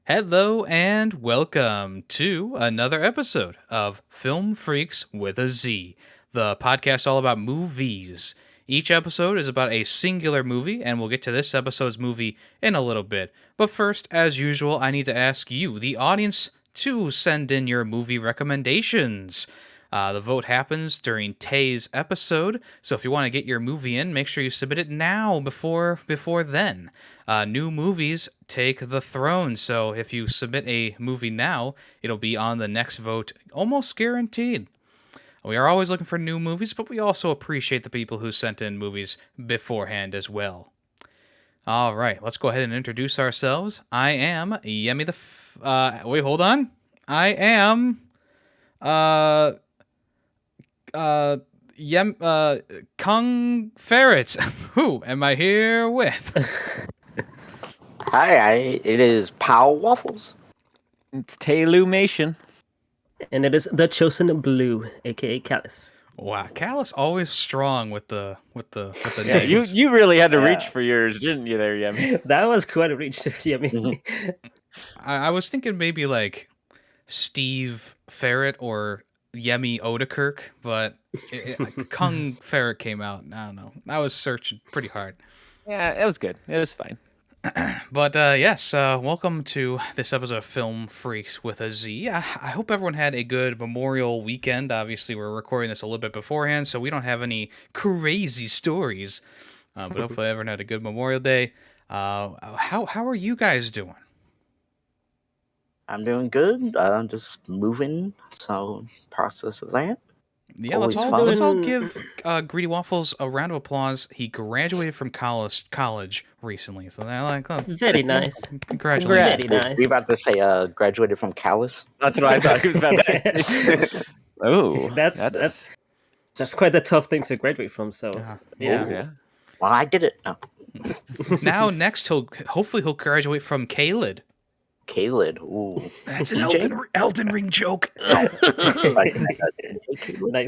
Hello and welcome to another episode of Film Freaks with a Z, the podcast all about movies. Each episode is about a singular movie, and we'll get to this episode's movie in a little bit. But first, as usual, I need to ask you, the audience, to send in your movie recommendations. The vote happens during Tay's episode, so if you want to get your movie in, make sure you submit it now before then. New movies take the throne, so if you submit a movie now, it'll be on the next vote, almost guaranteed. We are always looking for new movies, but we also appreciate the people who sent in movies beforehand as well. All right, let's go ahead and introduce ourselves. I am Yemmy wait, hold on. I am Kung Ferret. Who am I here with? It is Pow Waffles. It's Taylumation. And it is the Chosen Blue, aka Callus. Wow, Callus always strong with the Yeah, names. you really had to reach for yours, didn't you there, Yemmy? That was quite a reach, Yemmy. I was thinking maybe like Steve Ferret or Yemmy Odekirk, but Kung Ferret came out. I don't know. I was searching pretty hard. Yeah, it was good. It was fine. But yes, welcome to this episode of Film Freaks with a Z. I hope everyone had a good Memorial weekend. Obviously, we're recording this a little bit beforehand, so we don't have any crazy stories. But hopefully everyone had a good Memorial Day. How are you guys doing? I'm doing good. I'm just moving, so process of that. Yeah, Always let's all fun. give Greedy Waffles a round of applause. He graduated from college recently, so they're like, oh, Very nice. congratulations. Very nice. We about to say graduated from Callus. That's what I thought he was about to say. Oh, That's quite a tough thing to graduate from. So yeah. Oh, yeah. Well, I did it. No. Now next hopefully he'll graduate from Kaled. Kaled. Ooh. That's an Elden Ring joke. Nice,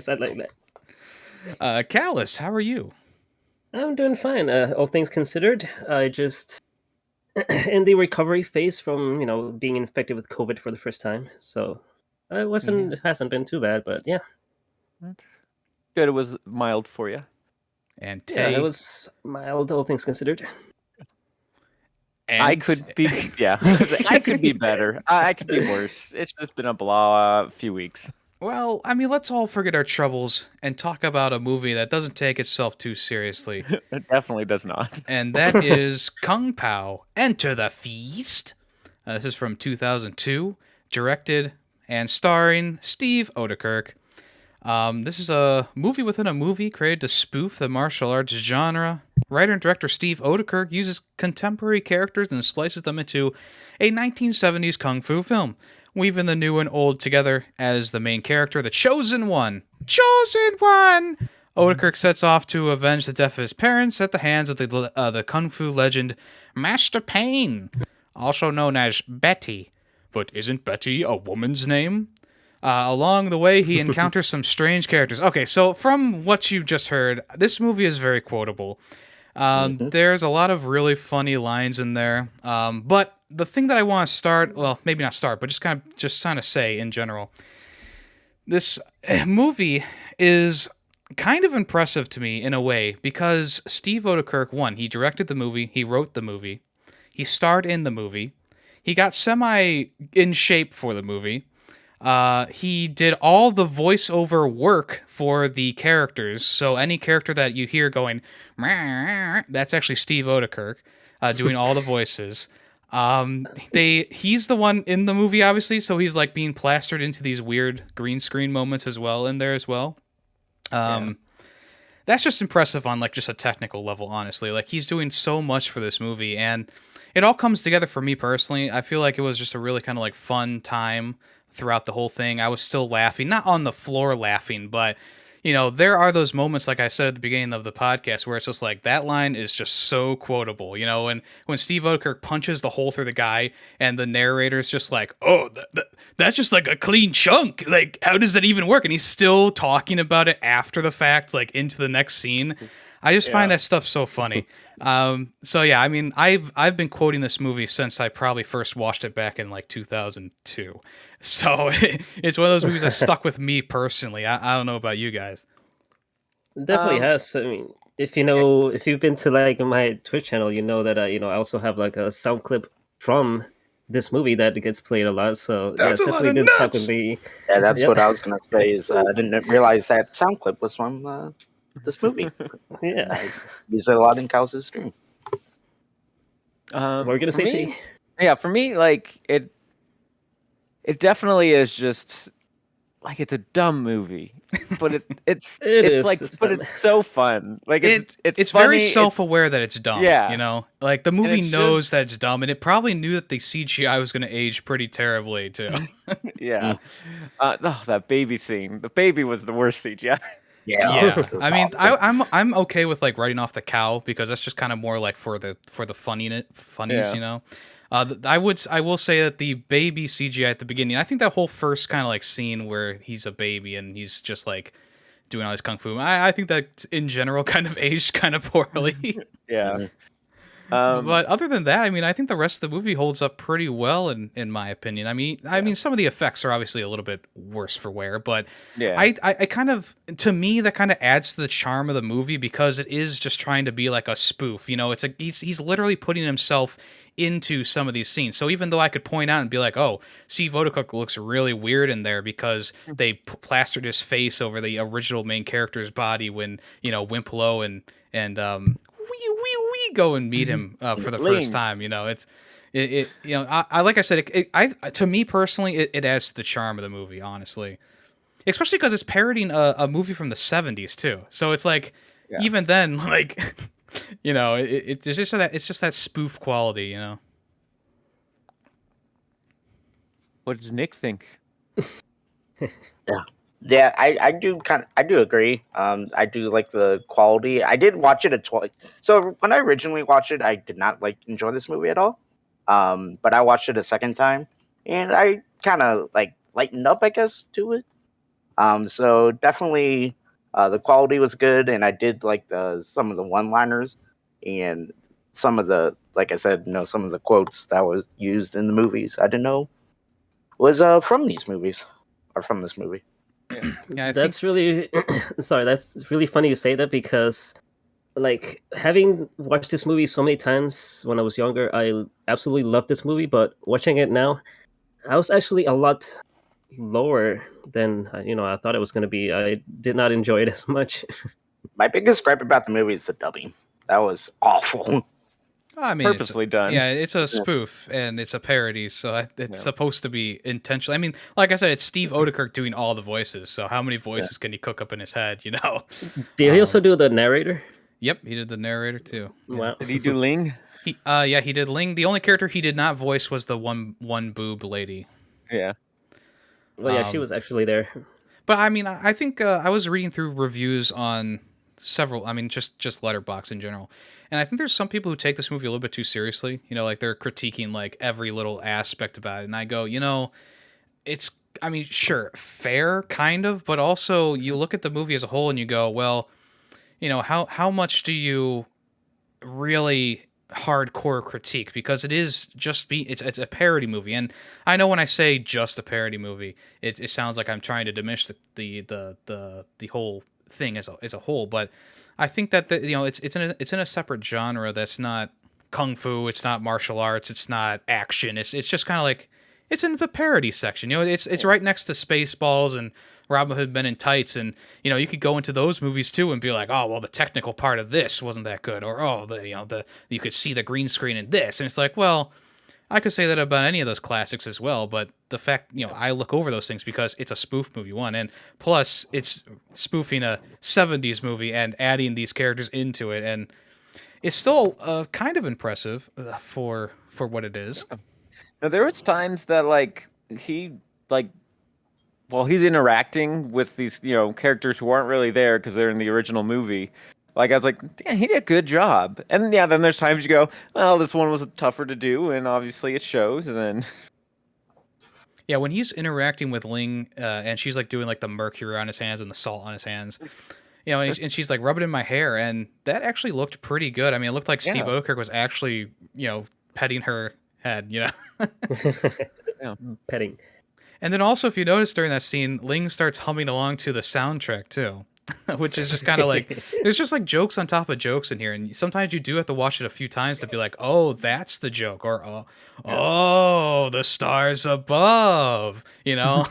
I like that. Callus, how are you? I'm doing fine. All things considered, I just in the recovery phase from being infected with COVID for the first time. So it hasn't been too bad, but yeah. Good, it was mild for you. And Yeah, Tay, it was mild, all things considered. and I could be, yeah. I could be better. I could be worse. It's just been a few weeks. Well, I mean, let's all forget our troubles and talk about a movie that doesn't take itself too seriously. It definitely does not. And that is Kung Pao, Enter the Feast. This is from 2002, directed and starring Steve Odekirk. This is a movie within a movie created to spoof the martial arts genre. Writer and director Steve Odekirk uses contemporary characters and splices them into a 1970s kung fu film, weaving the new and old together as the main character, the Chosen One. Chosen One! Odekirk sets off to avenge the death of his parents at the hands of the kung fu legend Master Pain, also known as Betty. But isn't Betty a woman's name? Along the way, he encounters some strange characters. Okay, so from what you just heard, this movie is very quotable. There's a lot of really funny lines in there. But the thing that I want to start, well, maybe not start, but just kind of say in general, this movie is kind of impressive to me in a way because Steve Odekirk, one, he directed the movie, he wrote the movie, he starred in the movie, he got semi in shape for the movie. He did all the voiceover work for the characters, so any character that you hear going, that's actually Steve Odekirk doing all the voices. He's the one in the movie, obviously, so he's like being plastered into these weird green screen moments as well in there as well. That's just impressive on like just a technical level, honestly. Like he's doing so much for this movie, and it all comes together for me personally. I feel like it was just a really kind of like fun time throughout the whole thing. I was still laughing, not on the floor laughing, but there are those moments, like I said at the beginning of the podcast, where it's just like that line is just so quotable, and when Steve Odekirk punches the hole through the guy and the narrator's just like, oh, that's just like a clean chunk. Like, how does that even work? And he's still talking about it after the fact, like into the next scene. I just find that stuff so funny. So yeah, I mean, I've been quoting this movie since I probably first watched it back in like 2002. So it's one of those movies that stuck with me personally. I don't know about you guys. It definitely has. I mean, if you've been to like my Twitch channel, you know that I also have like a sound clip from this movie that gets played a lot. So yeah, That's it's a lot definitely of been stuck nuts! with me. Yeah, that's Yep. what I was gonna say. Is I didn't realize that sound clip was from this movie. Yeah. I use it a lot in Kels's stream. What were you gonna For say, me, T? yeah, for me, like it definitely is just like it's a dumb movie, but it's It it's is. like It's but dumb. it's so fun. Like it's very funny, self-aware that it's dumb. yeah. You know, like the movie it's knows just- that it's dumb, and it probably knew that the CGI was going to age pretty terribly too. yeah. That baby scene. The baby was the worst CGI. Yeah, it was I mean, awful. I'm okay with like writing off the cow because that's just kind of more like for the funniness, Yeah. you know. I will say that the baby CGI at the beginning, I think that whole first kind of like scene where he's a baby and he's just like doing all his kung fu, I think that in general kind of aged kind of poorly. Yeah. But other than that, I mean, I think the rest of the movie holds up pretty well in my opinion. I mean, some of the effects are obviously a little bit worse for wear, but Yeah. I kind of, to me, that kind of adds to the charm of the movie because it is just trying to be like a spoof. You know, it's like he's literally putting himself into some of these scenes. So even though I could point out and be like, oh, Steve Odecook looks really weird in there because they plastered his face over the original main character's body when, you know, Wimplo and we go and meet him for the Ling. first time. You know, it you know, I like I said, to me personally, it adds to the charm of the movie, honestly, especially because it's parodying a movie from the 70s too. So it's like Yeah. even then, like you know, it's just that spoof quality, you know. What does Nick think? Yeah, I do agree. I do like the quality. I did watch it twice. So when I originally watched it, I did not like enjoy this movie at all. But I watched it a second time, and I kind of like lightened up, I guess, to it. So definitely, the quality was good, and I did like some of the one-liners and some of the, like I said, some of the quotes that was used in the movies. I didn't know was from these movies or from this movie. Yeah, I think That's really sorry. That's really funny you say that because, like, having watched this movie so many times when I was younger, I absolutely loved this movie. But watching it now, I was actually a lot lower than I thought it was going to be. I did not enjoy it as much. My biggest gripe about the movie is the dubbing. That was awful. I mean, Purposely done. Yeah, it's a spoof and it's a parody, so it's supposed to be intentional. I mean, like I said, it's Steve Odenkirk doing all the voices. So how many voices can he cook up in his head? You know. Did he also do the narrator? Yep, he did the narrator too. Yeah. Wow. Did he do Ling? Yeah, he did Ling. The only character he did not voice was the one boob lady. Yeah. Well, yeah, she was actually there. But I mean, I think I was reading through reviews on several. I mean, just Letterboxd in general, and I think there's some people who take this movie a little bit too seriously. You know, like they're critiquing like every little aspect about it, and I go, you know, it's. I mean, sure, fair, kind of, but also you look at the movie as a whole and you go, well, you know, how much do you really hardcore critique, because it is just it's a parody movie, and I know when I say just a parody movie, it sounds like I'm trying to diminish the whole thing as a whole, but I think that it's in a separate genre that's not kung fu, it's not martial arts, it's not action, it's just kind of like it's in the parody section. You know, it's right next to Spaceballs and Robin Hood Men in Tights, and you know you could go into those movies too and be like, oh well, the technical part of this wasn't that good, or oh you could see the green screen in this, and it's like, well, I could say that about any of those classics as well, but the fact, I look over those things because it's a spoof movie, one, and plus it's spoofing a 70s movie and adding these characters into it, and it's still kind of impressive for what it is. Now, there was times that he's interacting with these characters who aren't really there because they're in the original movie. Like, I was like, damn, he did a good job. And yeah, then there's times you go, well, this one was tougher to do, and obviously it shows. And yeah, when he's interacting with Ling, and she's like doing like the mercury on his hands and the salt on his hands, you know, and she's like rubbing in my hair, and that actually looked pretty good. I mean, it looked like Steve Yeah. Odenkirk was actually, you know, petting her head, you know. Yeah. Petting. And then also, if you notice during that scene, Ling starts humming along to the soundtrack too, which is just kind of like there's just like jokes on top of jokes in here, and sometimes you do have to watch it a few times to be like, oh, that's the joke, or oh, the stars above, you know.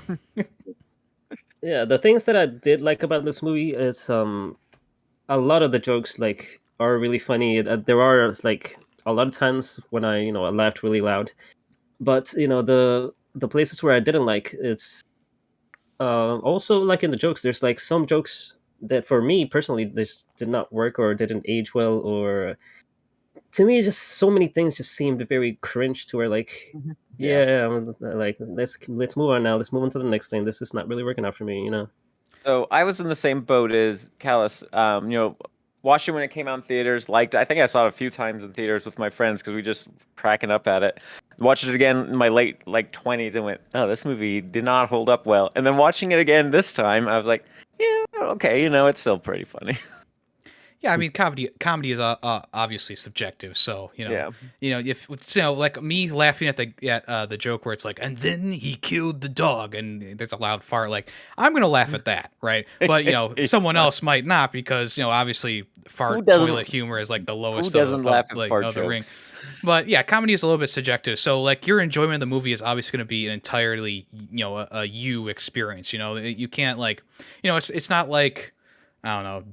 Yeah, the things that I did like about this movie is a lot of the jokes like are really funny. There are like a lot of times when I laughed really loud, but the places where I didn't like, it's also like in the jokes. There's like some jokes that for me personally this did not work or didn't age well, or to me just so many things just seemed very cringe to where like like let's move on now. Let's move on to the next thing. This is not really working out for me, you know. So I was in the same boat as Callus. Watched it when it came out in theaters. Liked it. I think I saw it a few times in theaters with my friends because we just cracking up at it. Watched it again in my late 20s and went, oh, this movie did not hold up well. And then watching it again this time, I was like, yeah, okay, it's still pretty funny. Yeah, I mean, comedy is obviously subjective. So Yeah. If like me laughing at the joke where it's like, and then he killed the dog, and there's a loud fart, like I'm gonna laugh at that, right? But someone else might not because obviously fart toilet humor is like the lowest. Who doesn't laugh at like, fart of the ring. jokes? But yeah, comedy is a little bit subjective. So like your enjoyment of the movie is obviously going to be an entirely a you experience. You can't like it's not like I don't know.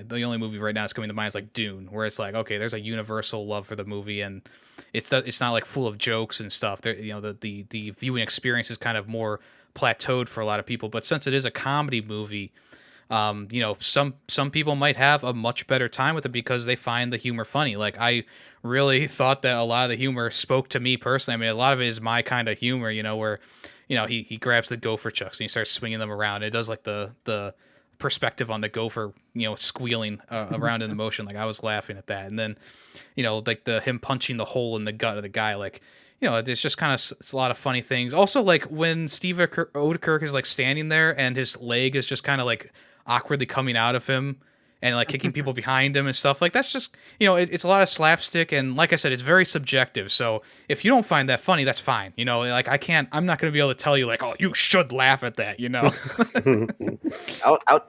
The only movie right now that's coming to mind is like Dune, where it's like, okay, there's a universal love for the movie, and it's not like full of jokes and stuff. There, the viewing experience is kind of more plateaued for a lot of people. But since it is a comedy movie, some people might have a much better time with it because they find the humor funny. Like I really thought that a lot of the humor spoke to me personally. I mean, a lot of it is my kind of humor, where he grabs the gopher chucks and he starts swinging them around. It does like the perspective on the gopher squealing around in the motion. Like I was laughing at that, and then like him punching the hole in the gut of the guy, like it's just kind of it's a lot of funny things. Also, like when Steve Odekirk is like standing there and his leg is just kind of like awkwardly coming out of him and like kicking people behind him and stuff, like that's just it's a lot of slapstick, and like I said, it's very subjective. So if you don't find that funny, that's fine. Like I'm not going to be able to tell you like, oh, you should laugh at that.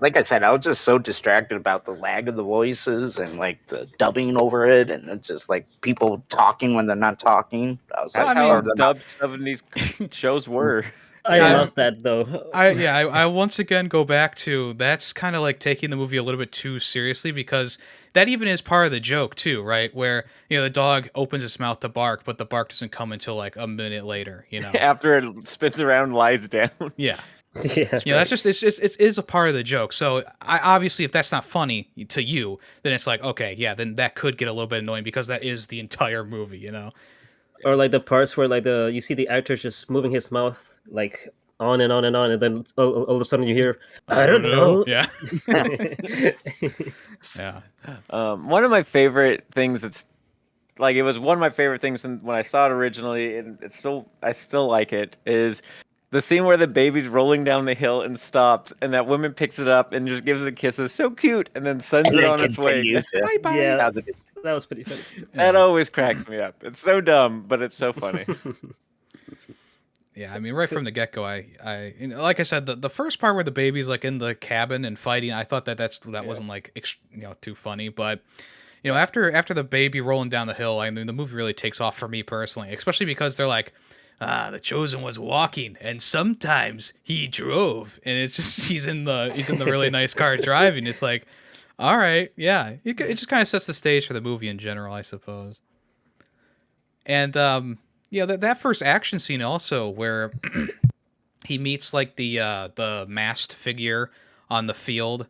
Like I said, I was just so distracted about the lag of the voices and like the dubbing over it, and it's just like people talking when they're not talking. I was That's like, how dubbed 70s shows were. I love that though. I once again go back to that's kind of like taking the movie a little bit too seriously, because that even is part of the joke too, right? Where the dog opens its mouth to bark, but the bark doesn't come until like a minute later. After it spins around, and lies down. Yeah. Yeah, that's just it is a part of the joke. So obviously, if that's not funny to you, then it's like, okay, yeah, then that could get a little bit annoying because that is the entire movie, Or like the parts where like you see the actor just moving his mouth like on and on and on, and then all of a sudden you hear, I don't know. Yeah. Yeah. One of my favorite things that's like, it was one of my favorite things when I saw it originally, and I still like it, is the scene where the baby's rolling down the hill and stops, and that woman picks it up and just gives it kisses. So cute, and then sends it on its way. Bye bye. Yeah, that was pretty funny. That always cracks me up. It's so dumb, but it's so funny. Yeah, I mean, right from the get-go, I like I said, the first part where the baby's like in the cabin and fighting, I thought that wasn't like too funny, but after the baby rolling down the hill, I mean, the movie really takes off for me personally, especially because they're like, the Chosen was walking and sometimes he drove, and it's just he's in the really nice car driving. It's like, all right, yeah, it just kind of sets the stage for the movie in general, I suppose. And that first action scene also, where he meets like the masked figure on the field,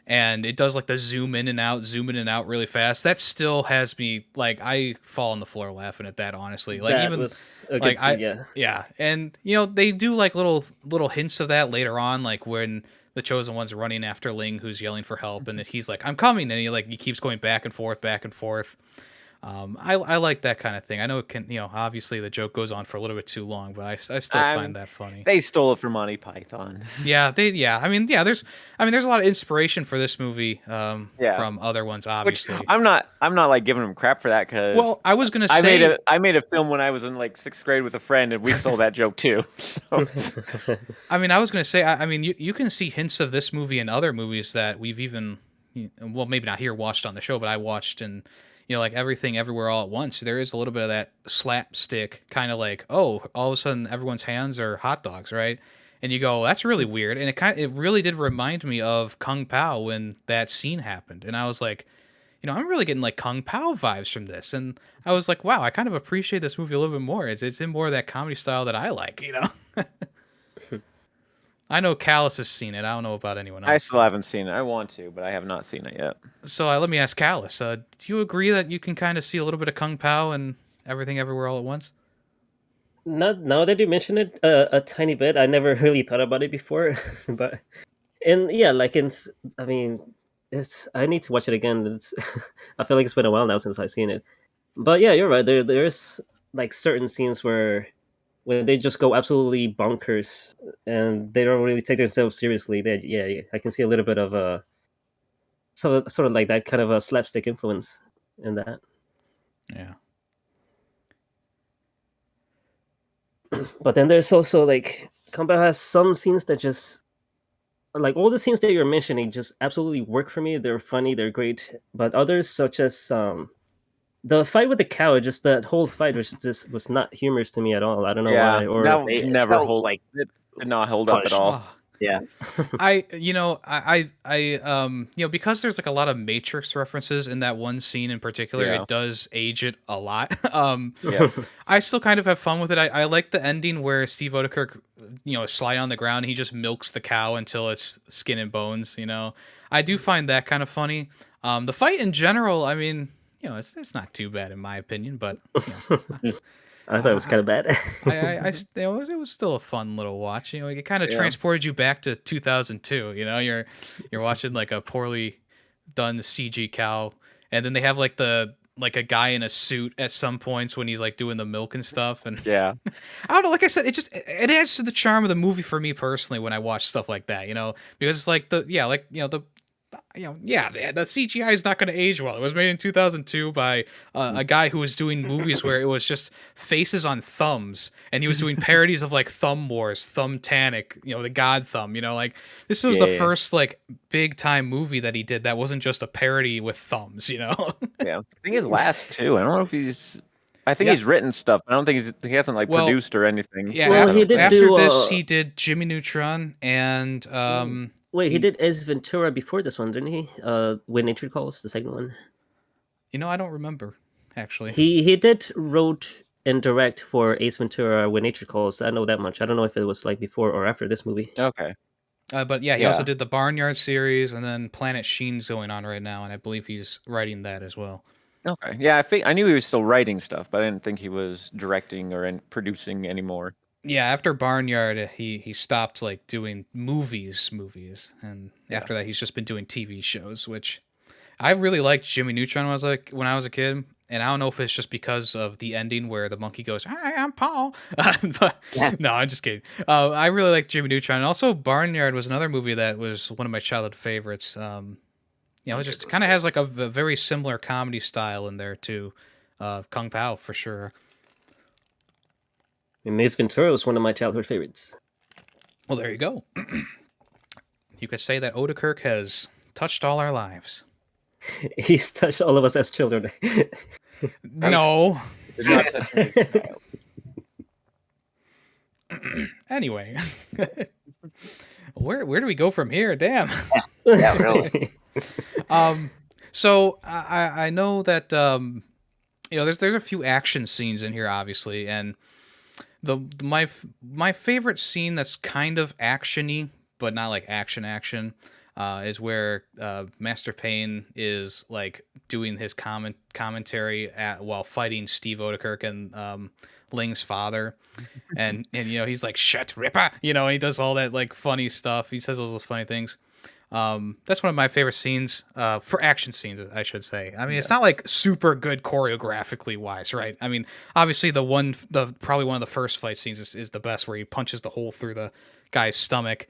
and it does like the zoom in and out really fast. That still has me like, I fall on the floor laughing at that, honestly. Like, that even was a good scene, yeah, and they do like little hints of that later on, like when the Chosen One's running after Ling, who's yelling for help, and he's like, I'm coming, and he keeps going back and forth. I like that kind of thing. I know it can, obviously the joke goes on for a little bit too long, but I still find that funny. They stole it from Monty Python. Yeah, there's a lot of inspiration for this movie from other ones, obviously. Which I'm not like giving them crap for that, because Well, I was gonna say I made a film when I was in like 6th grade with a friend, and we stole that joke too. So I was gonna say you can see hints of this movie in other movies that we've even well, maybe not here watched on the show, but I watched in like Everything Everywhere All at Once. There is a little bit of that slapstick kind of like, oh, all of a sudden everyone's hands are hot dogs, right? And you go, that's really weird. And it really did remind me of Kung Pao when that scene happened. And I was like, I'm really getting like Kung Pao vibes from this. And I was like, wow, I kind of appreciate this movie a little bit more. It's in more of that comedy style that I like, I know Callus has seen it. I don't know about anyone else. I still haven't seen it. I want to, but I have not seen it yet. So let me ask Callus, do you agree that you can kind of see a little bit of Kung Pao and Everything Everywhere All at Once? Not now that you mention it a tiny bit. I never really thought about it before, but I need to watch it again. I feel like it's been a while now since I've seen it. But yeah, you're right. There's like certain scenes where they just go absolutely bonkers and they don't really take themselves seriously. I can see a little bit of a sort of like that kind of a slapstick influence in that. Yeah. But then there's also like Kung Pao has some scenes that just like all the scenes that you're mentioning just absolutely work for me. They're funny, they're great. But others, such as the fight with the cow, just that whole fight was not humorous to me at all. I don't know why. Or that was never hold like it did not hold up at all. Yeah. Because there's like a lot of Matrix references in that one scene in particular, Yeah. it does age it a lot. Yeah. I still kind of have fun with it. I like the ending where Steve Odekirk, is sliding on the ground. He just milks the cow until it's skin and bones. I do find that kind of funny. The fight in general, it's not too bad in my opinion, but I thought it was kind of bad. it was still a fun little watch. It kind of transported you back to 2002. You're watching like a poorly done CG cow, and then they have like a guy in a suit at some points when he's like doing the milk and stuff. And Yeah. I don't know. Like I said, it adds to the charm of the movie for me personally when I watch stuff like that. Because it's like the CGI is not going to age well. It was made in 2002 by a guy who was doing movies where it was just faces on thumbs, and he was doing parodies of like Thumb Wars, Thumbtanic, the God Thumb. Like this was the first like big time movie that he did that wasn't just a parody with thumbs. Yeah, I think his last two. I don't know if he's. I think he's written stuff. I don't think he hasn't like produced or anything. Yeah, Well, he did do, this, he did Jimmy Neutron and Wait, he did Ace Ventura before this one, didn't he? When Nature Calls, the second one. I don't remember actually. He did wrote and direct for Ace Ventura: When Nature Calls. I know that much. I don't know if it was like before or after this movie. Okay. But he also did the Barnyard series, and then Planet Sheen's going on right now, and I believe he's writing that as well. Okay. Yeah, I knew he was still writing stuff, but I didn't think he was directing or producing anymore. Yeah, after Barnyard, he stopped like doing movies, and after that, he's just been doing TV shows, which I really liked Jimmy Neutron when I was a kid, and I don't know if it's just because of the ending where the monkey goes, "Hi, I'm Paul," but no, I'm just kidding. I really liked Jimmy Neutron, and also Barnyard was another movie that was one of my childhood favorites. It just kind of has like a very similar comedy style in there to Kung Pao for sure. And Ace Ventura was one of my childhood favorites. Well, there you go. You could say that Odekirk has touched all our lives. He's touched all of us as children. No. Did not touch me. Anyway, where do we go from here? Damn. Yeah, really. So I know that there's a few action scenes in here, obviously, and my favorite scene that's kind of actiony but not like action is where Master Payne is like doing his commentary while fighting Steve Odekirk and Ling's father, and he's like, "Shut, Ripper," and he does all that like funny stuff. He says all those funny things. That's one of my favorite scenes for action scenes, I should say. I mean, it's not like super good choreographically wise, right? I mean, obviously probably one of the first fight scenes is the best, where he punches the hole through the guy's stomach.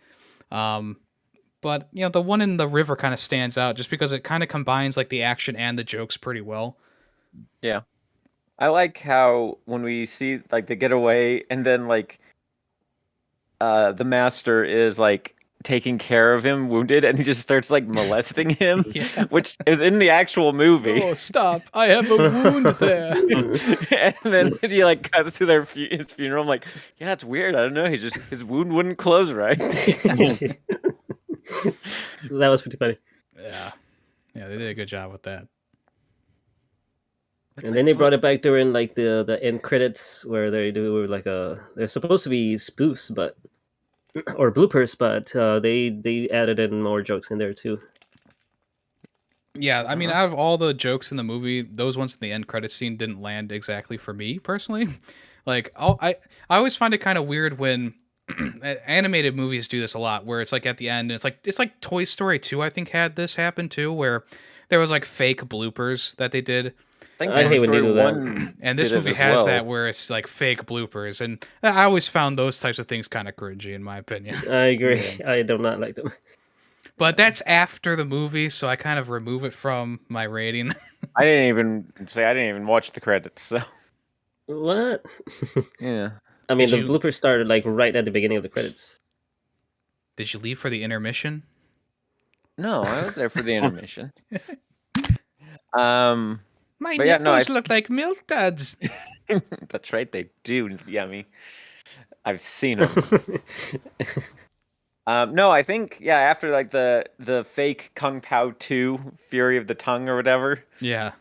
But the one in the river kind of stands out just because it kind of combines like the action and the jokes pretty well. Yeah. I like how when we see like they get away and then like the master is like taking care of him wounded and he just starts like molesting him, which is in the actual movie. Oh, stop. I have a wound there. And then he like cuts to his funeral. I'm like, yeah, it's weird. I don't know. His wound wouldn't close right. That was pretty funny. Yeah, they did a good job with that. And then they brought it back during like the end credits where they do like they're supposed to be spoofs, but or bloopers, but they added in more jokes in there too. Yeah, I mean, out of all the jokes in the movie, those ones in the end credit scene didn't land exactly for me personally. Like, I always find it kind of weird when animated movies do this a lot, where it's like at the end, and it's like Toy Story 2, I think, had this happen too, where there was like fake bloopers that they did. I hate when they do that. And this movie has that, where it's like fake bloopers, and I always found those types of things kind of cringy, in my opinion. I agree. I do not like them. But that's after the movie, so I kind of remove it from my rating. I didn't even watch the credits. So what? Yeah. I mean, the bloopers started like right at the beginning of the credits. Did you leave for the intermission? No, I was there for the intermission. My nipples look like milk duds. That's right, they do, Yummy. I've seen them. No, I think after like the fake Kung Pao 2 Fury of the Tongue or whatever. Yeah.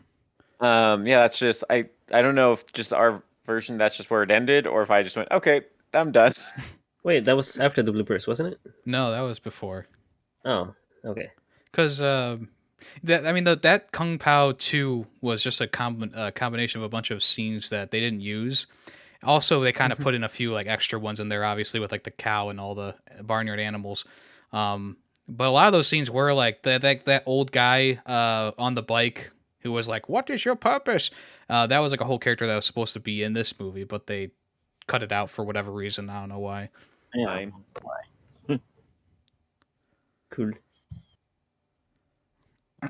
That's just I don't know if just our version that's just where it ended, or if I just went, okay, I'm done. Wait, that was after the bloopers, wasn't it? No, that was before. Oh, okay. Because that Kung Pao 2 was just a combination of a bunch of scenes that they didn't use. Also, they kind of put in a few like extra ones in there, obviously, with like the cow and all the barnyard animals. But a lot of those scenes were like that old guy on the bike who was like, "What is your purpose?" That was like a whole character that was supposed to be in this movie, but they cut it out for whatever reason. I don't know why. Yeah. Cool.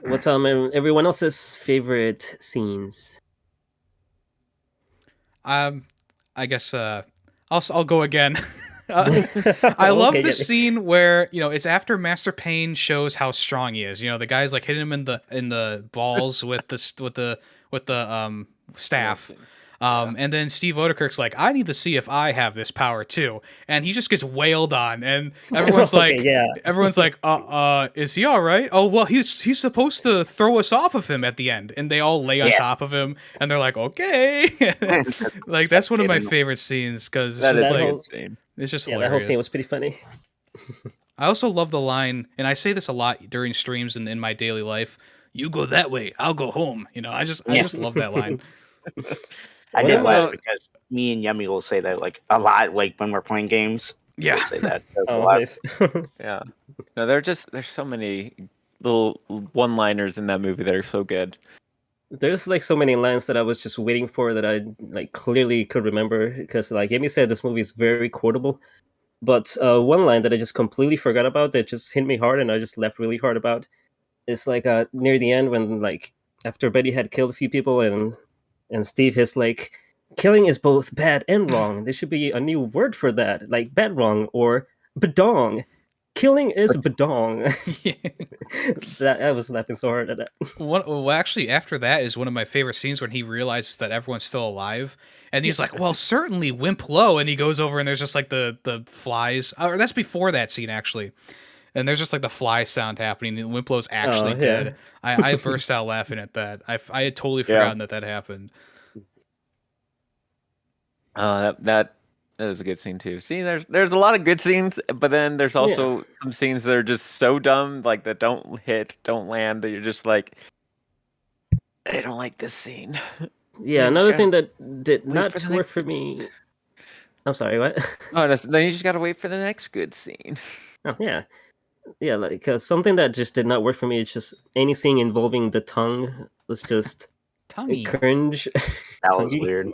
What's everyone else's favorite scenes? I guess I'll go again. I love the scene where it's after Master Payne shows how strong he is. The guy's like hitting him in the balls with the staff. And then Steve Odekirk's like, I need to see if I have this power too, and he just gets wailed on, and everyone's like, is he all right? Oh well, he's supposed to throw us off of him at the end, and they all lay on top of him, and they're like, okay, like that's one of my favorite scenes because it's just hilarious. That whole scene was pretty funny. I also love the line, and I say this a lot during streams and in my daily life: "You go that way, I'll go home." I just love that line. I did laugh because me and Yemmy will say that like a lot, like when we're playing games. Yeah, we'll say that. Nice. Yeah. No, there's so many little one-liners in that movie that are so good. There's like so many lines that I was just waiting for that I like clearly could remember, because like Yemmy said, this movie is very quotable. But one line that I just completely forgot about that just hit me hard and I just laughed really hard about is like near the end when like after Betty had killed a few people and Steve is like, killing is both bad and wrong. There should be a new word for that, like bad wrong or badong. Killing is badong. That I was laughing so hard at that. Well, actually, after that is one of my favorite scenes when he realizes that everyone's still alive, and he's like, "Well, certainly Wimp Low," and he goes over and there's just like the flies. Or that's before that scene actually. And there's just like the fly sound happening, and Wimplow's actually dead. I burst out laughing at that. I had totally forgotten that happened. That is a good scene too. See, there's a lot of good scenes, but then there's also some scenes that are just so dumb, like that don't land, that you're just like, I don't like this scene. Yeah, another thing that did not work for me. I'm sorry, what? Oh, then you just gotta wait for the next good scene. Oh yeah. Yeah, like something that just did not work for me. It's just anything involving the tongue was just Tonguey. cringe. That was Tonguey. weird.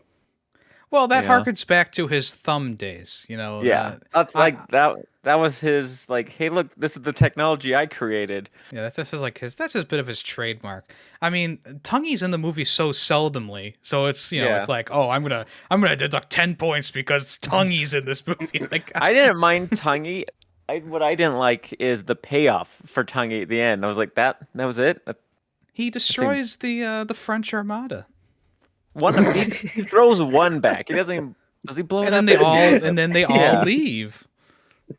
Well, that Yeah. harkens back to his thumb days. Yeah, that's I- like that. That was his like, hey, look, this is the technology I created. Yeah, this is like that's his bit of his trademark. I mean, Tonguey's in the movie so seldomly, so it's Yeah. it's like, oh, I'm gonna deduct 10 points because Tonguey's in this movie. Like, I didn't mind Tonguey. What I didn't like is the payoff for Tonguey at the end. I was like, that was it. he destroys the French Armada, He throws one back. He doesn't even, does he blow it and up? then they all Yeah. leave.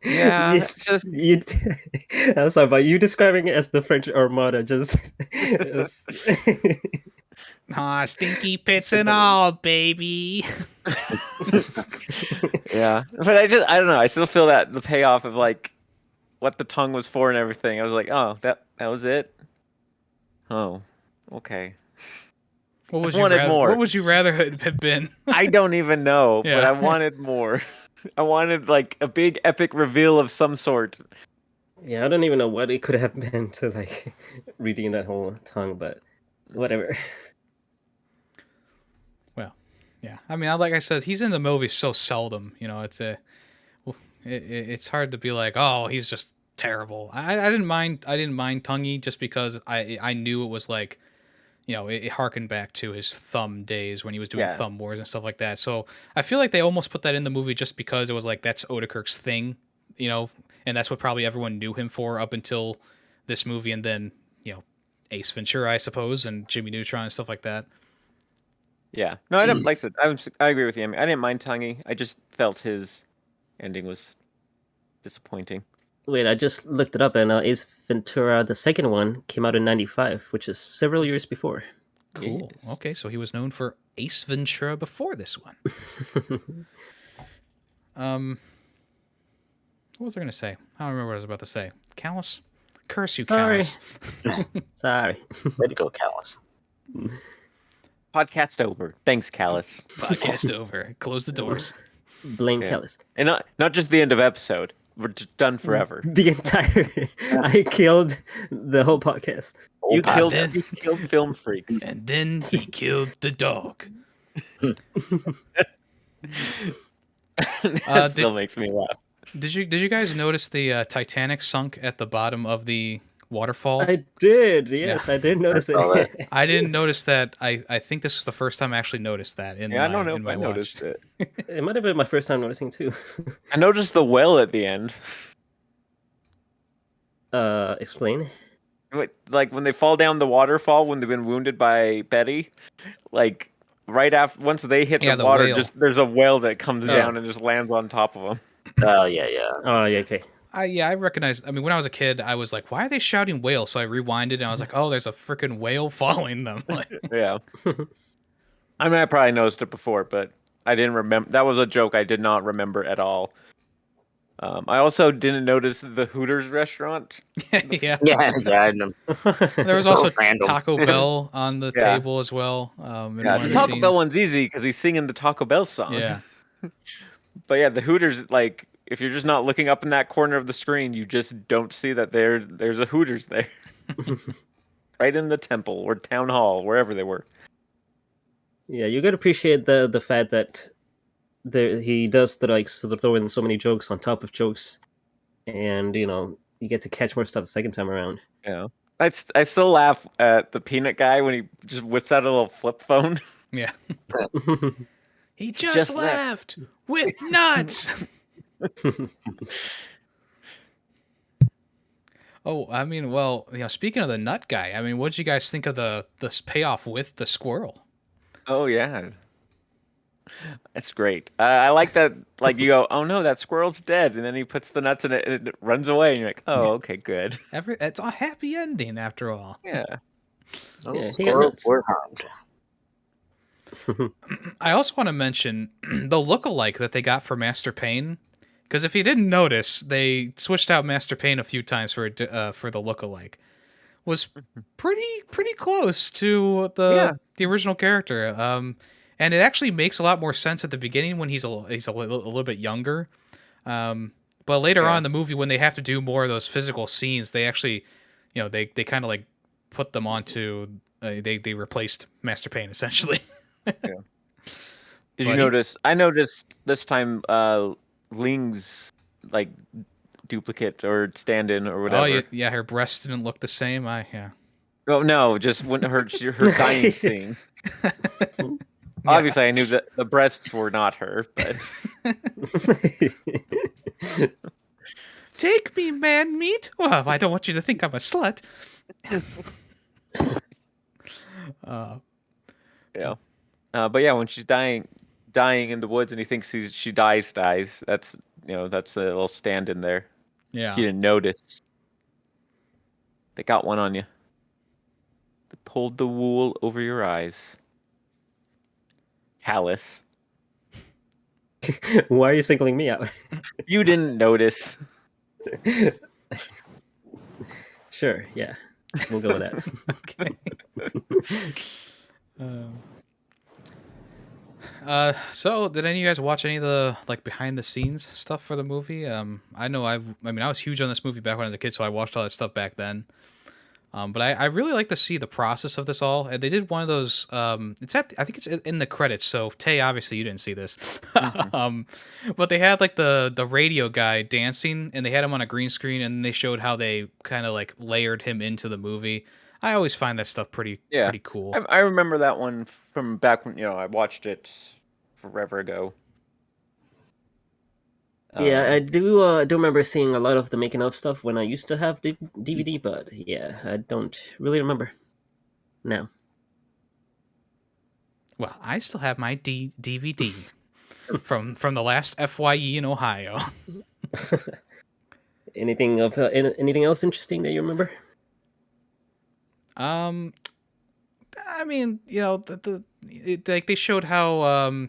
Yeah, You- it's just you. I'm sorry, but you describing it as the French Armada just. is- Ah, stinky pits and all, baby. yeah. But I don't know. I still feel that the payoff of like what the tongue was for and everything. I was like, oh, that was it. Oh, okay. What would I you wanted rather? more. What would you rather have been? I don't even know, but Yeah. I wanted more. I wanted like a big epic reveal of some sort. Yeah, I don't even know what it could have been to like redeem that whole tongue, but whatever. Yeah, I mean, like I said, he's in the movie so seldom. It's hard to be like, oh, he's just terrible. I didn't mind. I didn't mind Tonguey just because I knew it was like, it harkened back to his thumb days when he was doing Yeah. thumb wars and stuff like that. So I feel like they almost put that in the movie just because it was like that's Odekirk's thing, and that's what probably everyone knew him for up until this movie, and then Ace Ventura, I suppose, and Jimmy Neutron and stuff like that. Yeah. No, I didn't like I said. I agree with Yemmy. I didn't mind Tonguey. I just felt his ending was disappointing. Wait, I just looked it up, and Ace Ventura, the second one, came out in '95, which is several years before. Cool. Yes. Okay, so he was known for Ace Ventura before this one. What was I going to say? I don't remember what I was about to say. Callus? Curse you, Sorry. Callus. Sorry. Way to go, Callus. Podcast over. Thanks, Callus. Podcast over. Close the doors. Blame Yeah. Callus. And not just the end of episode. We're just done forever. The entire. I killed the whole podcast. You God. killed then- you killed Film Freaks. And then he killed the dog. That still makes me laugh. Did you guys notice the Titanic sunk at the bottom of the waterfall? I did. Yes, I did notice saw it. I didn't notice that. I think this was the first time I actually noticed that in Yeah, I don't know in if my I watch. noticed it. It might have been my first time noticing too. I noticed the well at the end. Explain. Like when they fall down the waterfall when they've been wounded by Betty, like right after once they hit Yeah, the the water, whale. just there's a whale that comes Oh. down and just lands on top of them. Oh yeah, yeah. Oh yeah, okay. I recognized. I mean, when I was a kid, I was like, "Why are they shouting whale?" So I rewinded and I was like, "Oh, there's a freaking whale following them." Like, Yeah. I mean, I probably noticed it before, but I didn't remember. That was a joke I did not remember at all. I also didn't notice the Hooters restaurant. yeah. Yeah, yeah. I know. There was So also random. Taco Bell on the Yeah. table as well. In Yeah, one the of the Taco scenes. Bell one's easy because he's singing the Taco Bell song. Yeah. But yeah, the Hooters, like, if you're just not looking up in that corner of the screen, you just don't see that there's a Hooters there. Right in the temple or town hall, wherever they were. Yeah, you gotta appreciate the fact that he does sort of throw in so many jokes on top of jokes, and you get to catch more stuff the second time around. Yeah. I still laugh at the peanut guy when he just whips out a little flip phone. Yeah. He just, Just left with nuts. Oh, I mean, well, speaking of the nut guy, I mean, what did you guys think of this payoff with the squirrel? Oh yeah, that's great. I like that. Like you go, oh no, that squirrel's dead, and then he puts the nuts in it, and it runs away, and you're like, oh okay, good. It's a happy ending after all. Yeah, Those Yeah, he got squirrels nuts. were harmed. I also want to mention the look-alike that they got for Master Payne, because if you didn't notice, they switched out Master Payne a few times for the look-alike. Was pretty close to the original character. And it actually makes a lot more sense at the beginning when he's a little bit younger. But later Yeah. on in the movie, when they have to do more of those physical scenes, they actually, they kind of like put them onto. They replaced Master Payne essentially. Did you But he- notice? I noticed this time Ling's like duplicate or stand-in or Oh whatever. yeah, her breasts didn't look the same. Yeah. Oh no, just when her dying scene. Yeah. Obviously, I knew that the breasts were not her, but Take me, man meat. Well, I don't want you to think I'm a slut. uh, yeah. But yeah, when she's dying in the woods, and he thinks she dies. That's that's a little stand in there. yeah. She didn't notice. They got one on you. They pulled the wool over your eyes. Callous. Why are you singling me out? You didn't notice. Sure, yeah, we'll go with that. Okay. So did any of you guys watch any of the like behind the scenes stuff for the movie? I know I was huge on this movie back when I was a kid, so I watched all that stuff back then. But I really like to see the process of this all. And they did one of those. I think it's in the credits. So Tay, obviously you didn't see this. But they had like the radio guy dancing, and they had him on a green screen, and they showed how they kind of like layered him into the movie. I always find that stuff pretty cool. I remember that one from back when I watched it forever ago. Yeah, I do remember seeing a lot of the making of stuff when I used to have the DVD, but yeah, I don't really remember now. Well, I still have my DVD from the last FYE in Ohio. Anything else interesting that you remember? I mean, like they showed how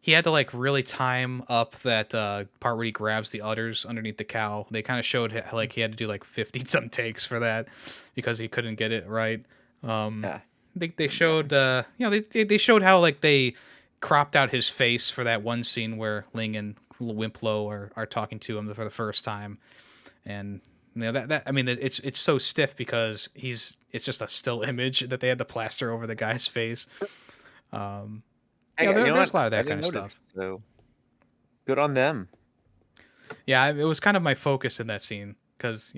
he had to like really time up that part where he grabs the udders underneath the cow. They kind of showed like he had to do like 50 some takes for that because he couldn't get it right. Yeah. They showed they showed how like they cropped out his face for that one scene where Ling and Wimplo are talking to him for the first time, and that I mean it's so stiff because it's just a still image that they had to plaster over the guy's face. There's a lot of that kind of stuff. So good on them. Yeah, it was kind of my focus in that scene because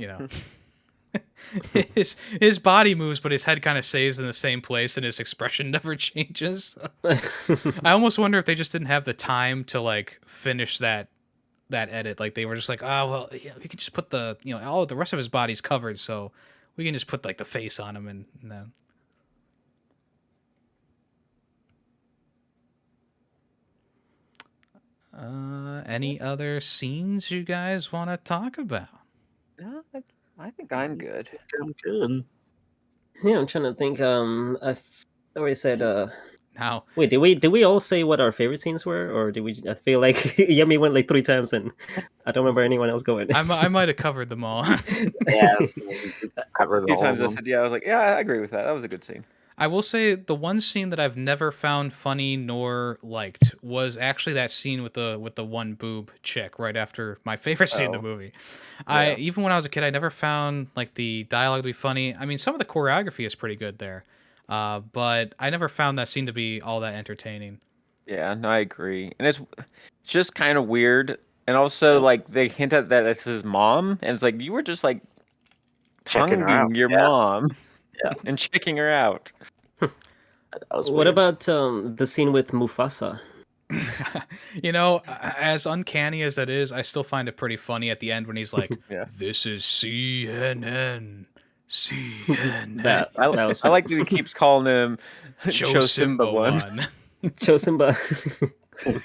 his body moves, but his head kind of stays in the same place, and his expression never changes. I almost wonder if they just didn't have the time to like finish that edit. Like they were just like, oh well, yeah, we could just put the all of the rest of his body's covered, so we can just put like the face on him and then. Any other scenes you guys want to talk about? Yeah, I think I'm good. I'm good. Yeah, I'm trying to think. I already said. Now, Wait, did we all say what our favorite scenes were, or did we? I feel like Yemmy went like 3 times, and I don't remember anyone else going. I might have covered them all. Yeah, A few times I said, yeah, I was like, yeah, I agree with that. That was a good scene. I will say the one scene that I've never found funny nor liked was actually that scene with the one boob chick right after my favorite scene in the movie. Yeah. Even when I was a kid, I never found like the dialogue to be funny. I mean, some of the choreography is pretty good there, but I never found that scene to be all that entertaining. Yeah, no, I agree. And it's just kind of weird. And also, like, they hint at that it's his mom, and it's like you were just like Checking her tonguing out, your yeah. mom, Yeah. and checking her out. That was What weird. about the scene with Mufasa? As uncanny as that is, I still find it pretty funny at the end when he's like, Yeah. "This is CNN." CNN. That was I like that he keeps calling him Cho Simba one. Cho Simba. The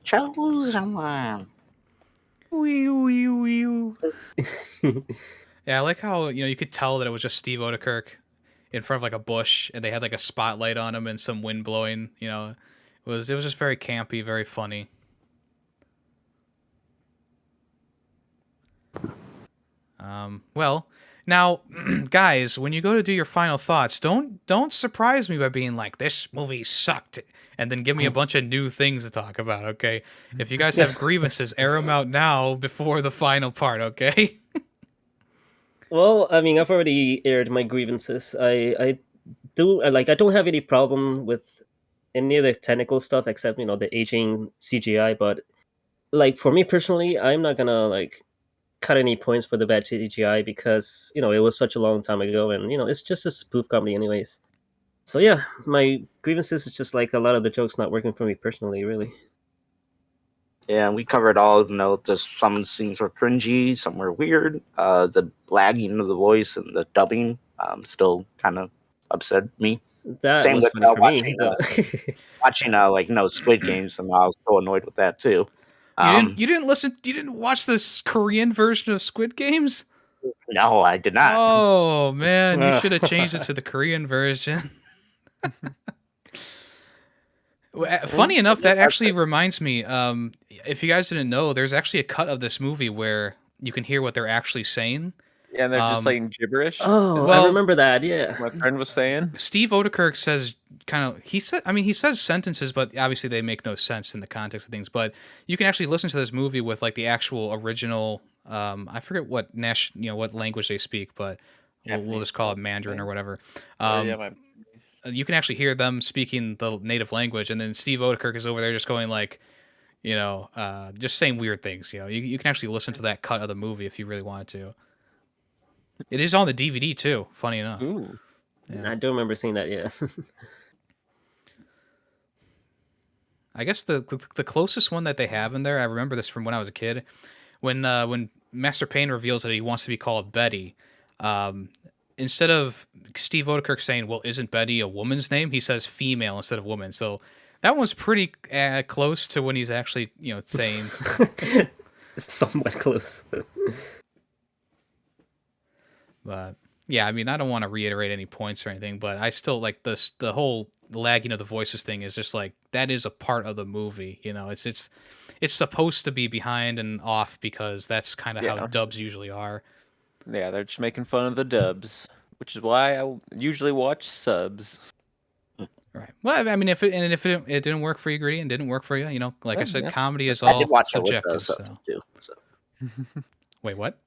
chosen one? Yeah, I like how you could tell that it was just Steve Odekirk in front of like a bush, and they had like a spotlight on him and some wind blowing. It was just very campy, very funny. Well, Now, guys, when you go to do your final thoughts, don't surprise me by being like, "This movie sucked," and then give me a bunch of new things to talk about. Okay, if you guys have grievances, air them out now before the final part. Okay. Well, I mean, I've already aired my grievances. I don't have any problem with any of the technical stuff except the aging CGI. But like for me personally, I'm not gonna like cut any points for the bad CGI because it was such a long time ago, and it's just a spoof comedy anyways. So yeah, my grievances is just like a lot of the jokes not working for me personally, really. Yeah, we covered all. Just some scenes were cringy, some were weird. The lagging of the voice and the dubbing still kind of upset me. That Same was with funny for me. watching Squid Games, and I was so annoyed with that too. You didn't watch this Korean version of Squid Games? No, I did not. Oh man, you should have changed it to the Korean version. Funny enough, that actually reminds me. If you guys didn't know, there's actually a cut of this movie where you can hear what they're actually saying. Yeah, and they're just saying gibberish. Oh, Well- I remember that. Yeah. My friend was saying. Steve Odekirk says he says sentences, but obviously they make no sense in the context of things. But you can actually listen to this movie with like the actual original. I forget what what language they speak, but we'll just call it Mandarin or whatever. You can actually hear them speaking the native language, and then Steve Odekirk is over there just going like, just saying weird things. You can actually listen to that cut of the movie if you really wanted to. It is on the DVD too. Funny enough. Ooh. I don't remember seeing that. Yeah. I guess the closest one that they have in there, I remember this from when I was a kid, when Master Payne reveals that he wants to be called Betty. Instead of Steve Odekirk saying, "Well, isn't Betty a woman's name?" he says female instead of woman. So that one's pretty close to when he's actually saying. It's somewhat close. But yeah, I mean, I don't want to reiterate any points or anything, but I still like the whole lagging of the voices thing is just like that is a part of the movie. It's supposed to be behind and off because that's kind of how dubs usually are. Yeah, they're just making fun of the dubs, which is why I usually watch subs. Right. Well, I mean, if it didn't work for you, Greedy, and didn't work for you, like I said, comedy is I all did watch subjective. it with subtitles too. So. Wait, what?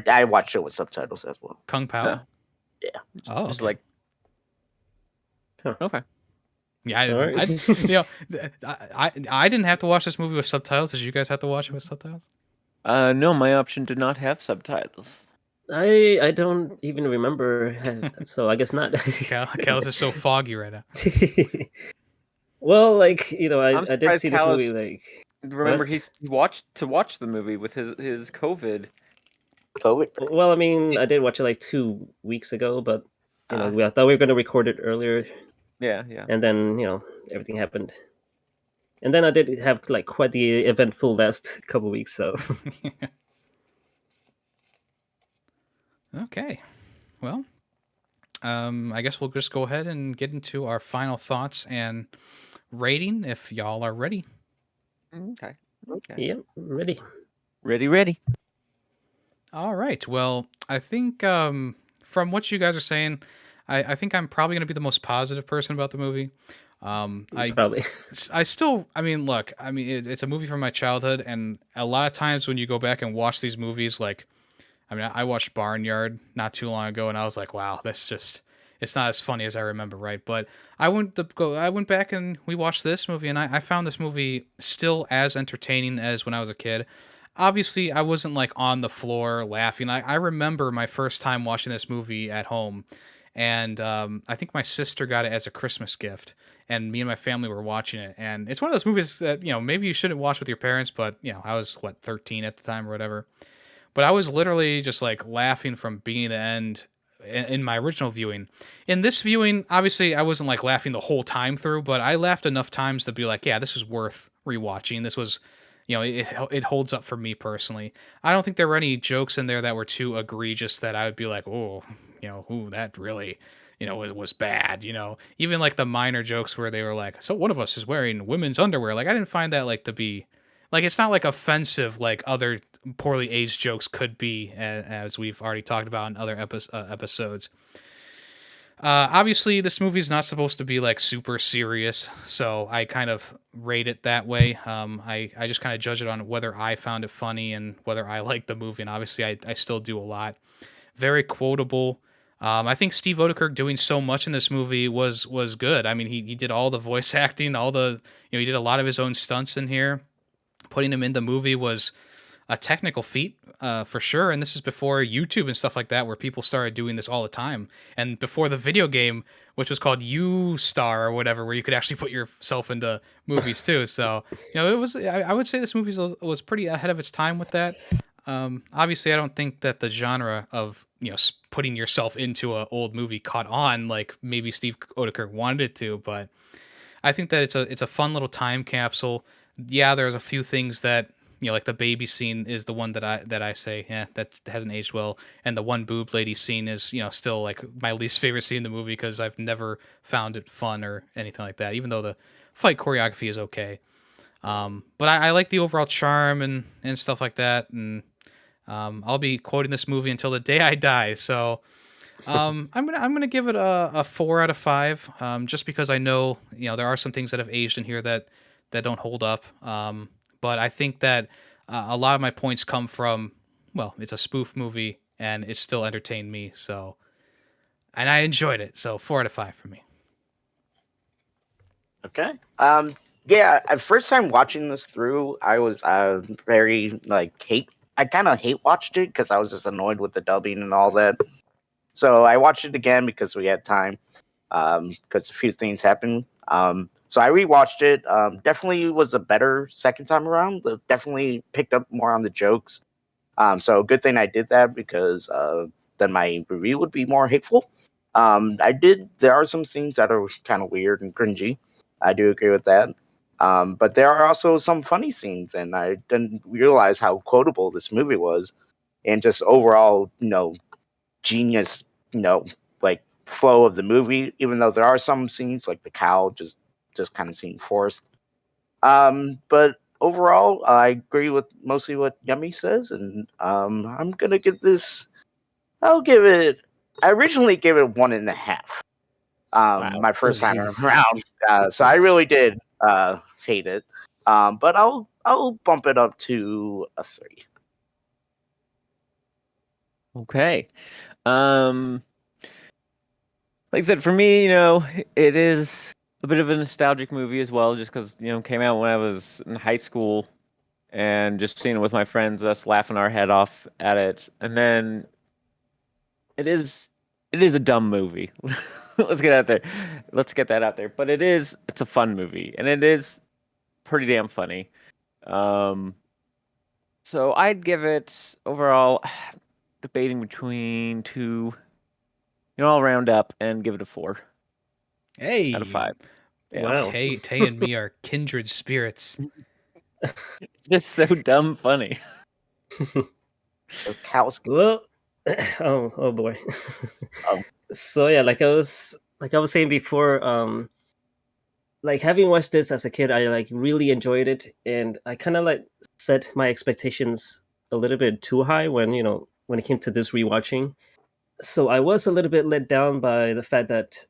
I watched it with subtitles as well. Kung Pao? Yeah. Oh, Just okay. like. Okay. Yeah, I didn't have to watch this movie with subtitles. Did you guys have to watch it with subtitles? No, my option did not have subtitles. I don't even remember, so I guess not. Cal's is so foggy right now. Well, like I did see this Callus- movie. Like, Remember, what? he watched the movie with his COVID. COVID. Well, I mean, I did watch it like 2 weeks ago, but I thought we were going to record it earlier, Yeah. and then everything happened, and then I did have like quite the eventful last couple weeks. So Okay. Well, I guess we'll just go ahead and get into our final thoughts and rating if y'all are ready. Okay. yeah, ready. Ready. All right. Well, I think from what you guys are saying, I think I'm probably going to be the most positive person about the movie. Probably. I mean, look, it's a movie from my childhood, and a lot of times when you go back and watch these movies, like, I watched Barnyard not too long ago, and I was like, wow, it's not as funny as I remember, right? But I went back and we watched this movie, and I found this movie still as entertaining as when I was a kid. Obviously, I wasn't like on the floor laughing. I remember my first time watching this movie at home, and I think my sister got it as a Christmas gift, and me and my family were watching it. And it's one of those movies that maybe you shouldn't watch with your parents, but I was 13 at the time or whatever. But I was literally just like laughing from beginning to end in my original viewing. In this viewing, obviously, I wasn't like laughing the whole time through, but I laughed enough times to be like, yeah, this was worth rewatching. This was, it holds up for me personally. I don't think there were any jokes in there that were too egregious that I would be like, oh, that really, was bad. Even like the minor jokes where they were like, so one of us is wearing women's underwear. Like I didn't find that like to be like it's not like offensive like other poorly aged jokes could be, as we've already talked about in other episodes. Obviously, this movie is not supposed to be like super serious, so I kind of rate it that way. I just kind of judge it on whether I found it funny and whether I like the movie, and obviously I still do a lot. Very quotable. I think Steve Odekirk doing so much in this movie was good. I mean, he did all the voice acting, all the he did a lot of his own stunts in here. Putting him in the movie was a technical feat, for sure. And this is before YouTube and stuff like that, where people started doing this all the time. And before the video game, which was called U Star or whatever, where you could actually put yourself into movies too. So, it was. I would say this movie was pretty ahead of its time with that. Obviously, I don't think that the genre of putting yourself into an old movie caught on like maybe Steve Odekirk wanted it to, but I think that it's a fun little time capsule. Yeah, there's a few things that like the baby scene is the one that I say, yeah, that hasn't aged well, and the one boob lady scene is still like my least favorite scene in the movie because I've never found it fun or anything like that. Even though the fight choreography is okay, but I like the overall charm and stuff like that, and I'll be quoting this movie until the day I die. So I'm gonna give it a 4 out of 5, just because I know there are some things that have aged in here that don't hold up. But I think that a lot of my points come from, well, it's a spoof movie and it still entertained me. So, and I enjoyed it. So 4 out of 5 for me. Okay. Yeah. At first time watching this through, I was very like hate. I kind of hate watched it because I was just annoyed with the dubbing and all that. So I watched it again because we had time. Because a few things happened. So I rewatched it. Definitely was a better second time around. Definitely picked up more on the jokes. So good thing I did that because then my review would be more hateful. There are some scenes that are kind of weird and cringy. I do agree with that. But there are also some funny scenes, and I didn't realize how quotable this movie was, and just overall, genius, like flow of the movie. Even though there are some scenes like the cow just kind of seem forced. But overall, I agree with mostly what Yummy says, and I'm gonna give this. I'll give it. I originally gave it 1.5. Wow. My first time Jeez. around, so I really did hate it. But I'll bump it up to a 3. Okay. Like I said, for me, it is a bit of a nostalgic movie as well, just because came out when I was in high school, and just seeing it with my friends, us laughing our head off at it, and then it is a dumb movie. Let's get out there. Let's get that out there. But it's a fun movie, and it is pretty damn funny. So I'd give it overall, debating between two. I'll round up and give it a 4 Hey, out of 5. Yeah. Wow. Tay and me are kindred spirits. It's just so dumb funny. So cows. Well, oh boy. Oh. So yeah, like I was saying before, like having watched this as a kid, I like really enjoyed it, and I kind of like set my expectations a little bit too high when when it came to this rewatching. So I was a little bit let down by the fact that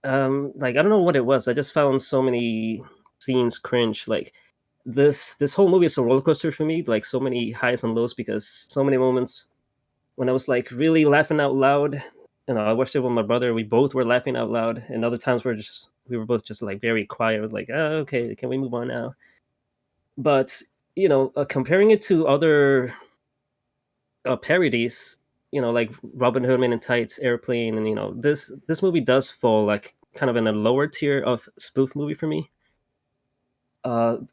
like I don't know what it was. I just found so many scenes cringe. Like this whole movie is a roller coaster for me. Like so many highs and lows because so many moments when I was like really laughing out loud. I watched it with my brother. We both were laughing out loud, and other times we were both just like very quiet. I was like, oh, okay, can we move on now? But comparing it to other parodies, like Robin Hood Men in Tights, Airplane, and this movie does fall like kind of in a lower tier of spoof movie for me. So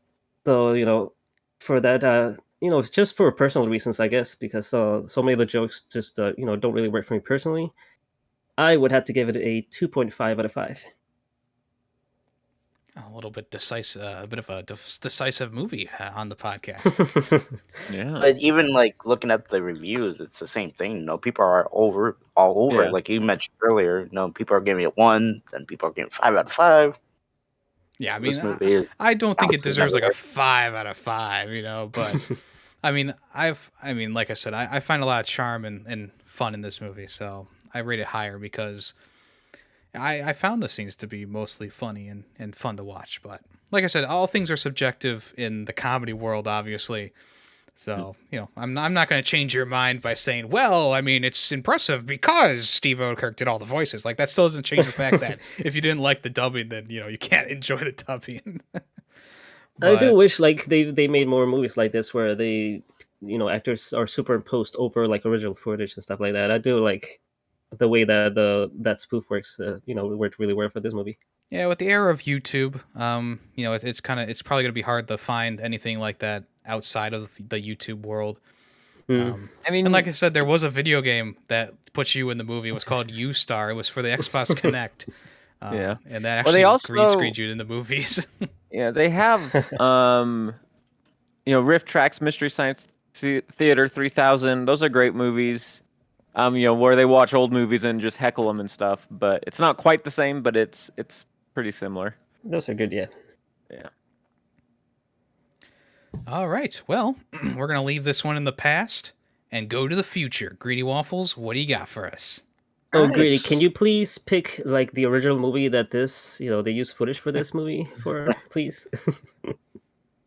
for that, it's just for personal reasons, I guess, because so many of the jokes just don't really work for me personally. I would have to give it a 2.5 out of 5. A little bit decisive, a bit of a decisive movie on the podcast. Yeah. But even like looking up the reviews, it's the same thing. People are all over. Yeah. Like you mentioned earlier, people are giving it 1, then people are giving 5 out of 5. Yeah, I mean, This movie is I don't think it bouncing deserves like a everywhere. 5 out of 5, you know, but I mean, like I said, I find a lot of charm and fun in this movie, so I rate it higher because I found the scenes to be mostly funny and fun to watch. But like I said, all things are subjective in the comedy world, obviously. So, you know, I'm not going to change your mind by saying, well, I mean, it's impressive because Steve Odenkirk did all the voices. Like, that still doesn't change the fact that if you didn't like the dubbing, then, you know, you can't enjoy the dubbing. I do But wish like they made more movies like this where they, actors are superimposed over like original footage and stuff like that. I do like the way that that spoof works. Worked really well for this movie. yeah, with the era of YouTube, you know, it's probably going to be hard to find anything like that outside of the YouTube world. Hmm. I mean, And like I said, there was a video game that puts you in the movie. It was called U Star. It was for the Xbox Connect. Yeah. And that Well, they actually green also- screened you in the movies. yeah, they have Rift Tracks Mystery Science Theater 3000. Those are great movies. Where they watch old movies and just heckle them and stuff. But it's not quite the same, but it's pretty similar. Those are good, yeah. Yeah. All right. Well, we're going to leave this one in the past and go to the future. Greedy Waffles, what do you got for us? Oh, Nice. Greedy, can you please pick like the original movie that they use footage for this movie for, please?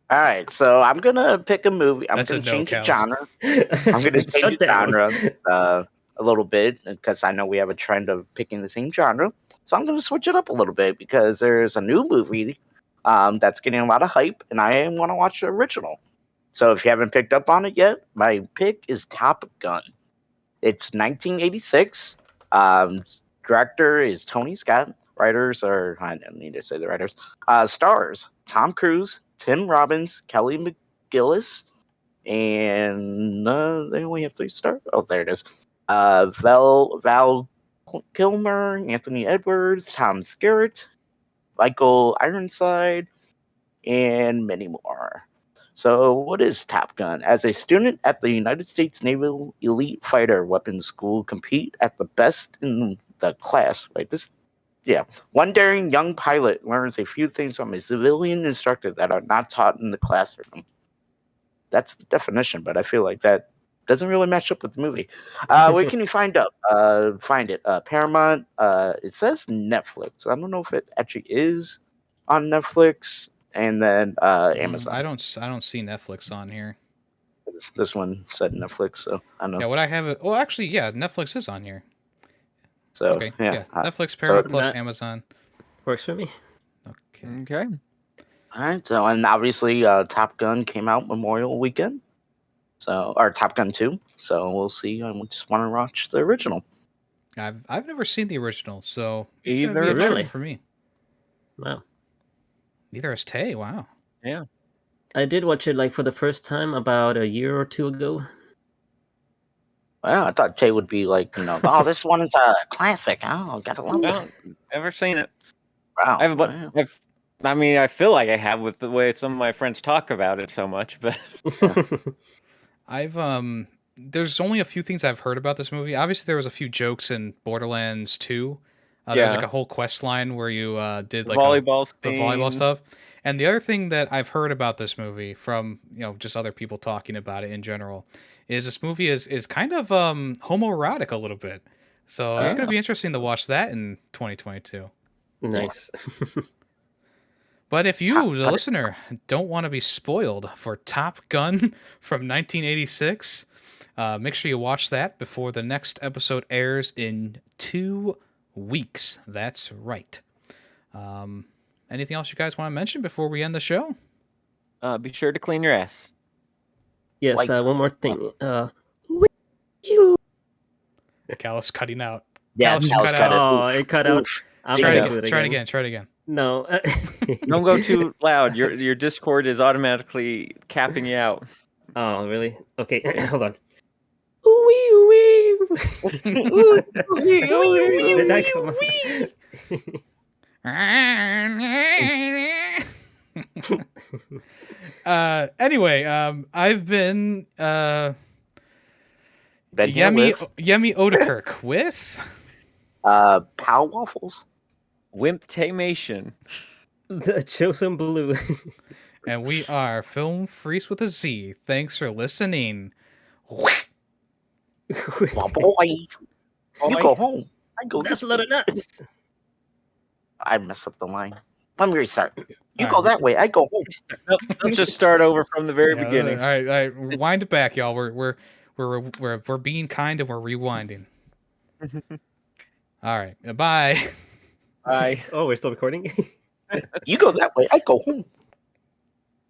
All right, so I'm gonna pick a movie. I'm That's a gonna no, change the Kels. genre. I'm gonna change Shut the down. genre a little bit because I know we have a trend of picking the same genre. So I'm gonna switch it up a little bit because there's a new movie that's getting a lot of hype, and I want to watch the original. So if you haven't picked up on it yet, my pick is Top Gun. It's 1986. Director is Tony Scott. Writers are, I don't need to say the writers. Stars Tom Cruise, Tim Robbins, Kelly McGillis, and they only have 3 stars. Oh, there it is. Val Kilmer, Anthony Edwards, Tom Skerritt, Michael Ironside, and many more. So, what is Top Gun? As a student at the United States Naval Elite Fighter Weapons School, compete at the best in the class. Right? One daring young pilot learns a few things from a civilian instructor that are not taught in the classroom. That's the definition, but I feel like that doesn't really match up with the movie. Where can you find it? Paramount. It says Netflix. I don't know if it actually is on Netflix. And then Amazon. I don't see Netflix on here. This one said Netflix, so I don't know. Yeah, what I have it. Well, actually, yeah, Netflix is on here. So Okay, yeah, yeah, Netflix, Paramount Plus, That- Amazon. Works for me. Okay. Okay. all right. So and obviously, Top Gun came out Memorial Weekend, or Top Gun 2. So we'll see. I just want to watch the original. I've never seen the original, so it's gonna be Either. a treat Really? for me. Wow. Neither has Tay. Wow. Yeah. I did watch it like for the first time about a year or two ago. Well, I thought Tay would be like, oh, this one is a classic. Oh, gotta love it. Well, never seen it. Wow. I have, Wow. I mean, I feel like I have with the way some of my friends talk about it so much, but I've there's only a few things I've heard about this movie. Obviously, there was a few jokes in Borderlands 2. There's like Yeah. a whole quest line where you did the like volleyball the volleyball scene. stuff. And the other thing that I've heard about this movie from, just other people talking about it in general is this movie is kind of homoerotic a little bit. So it's going to be interesting to watch that in 2022. Nice. But if you, the listener, don't want to be spoiled for Top Gun from 1986, make sure you watch that before the next episode airs in 2 weeks. That's right. Anything else you guys want to mention before we end the show? Be sure to clean your ass. Yes, Like- one more thing. Callus cutting out. Yeah, Callus, you Callus cut cut out. it. Oh, it cut out. Oof. I'm Try gonna it do again. Try it again. No. Don't go too loud. Your Discord is automatically capping you out. Oh, really? Okay, hold on. Wee. Did that come out? Anyway, I've been Been here with, Yemmy Odenkirk with Pow Waffles. Wimp Taymation. The Chosen Blue. And we are Film Freakz with a Z. Thanks for listening. Well, boy, you go home. I go That's this a lot way. of nuts. I messed up the line. Let me restart. You All go right, that way. I go home. Nope, let's just start over from the very Yeah, beginning. All right, wind it back, y'all. We're being kind and we're rewinding. All right, bye. Bye. Oh, we're still recording? You go that way. I go home.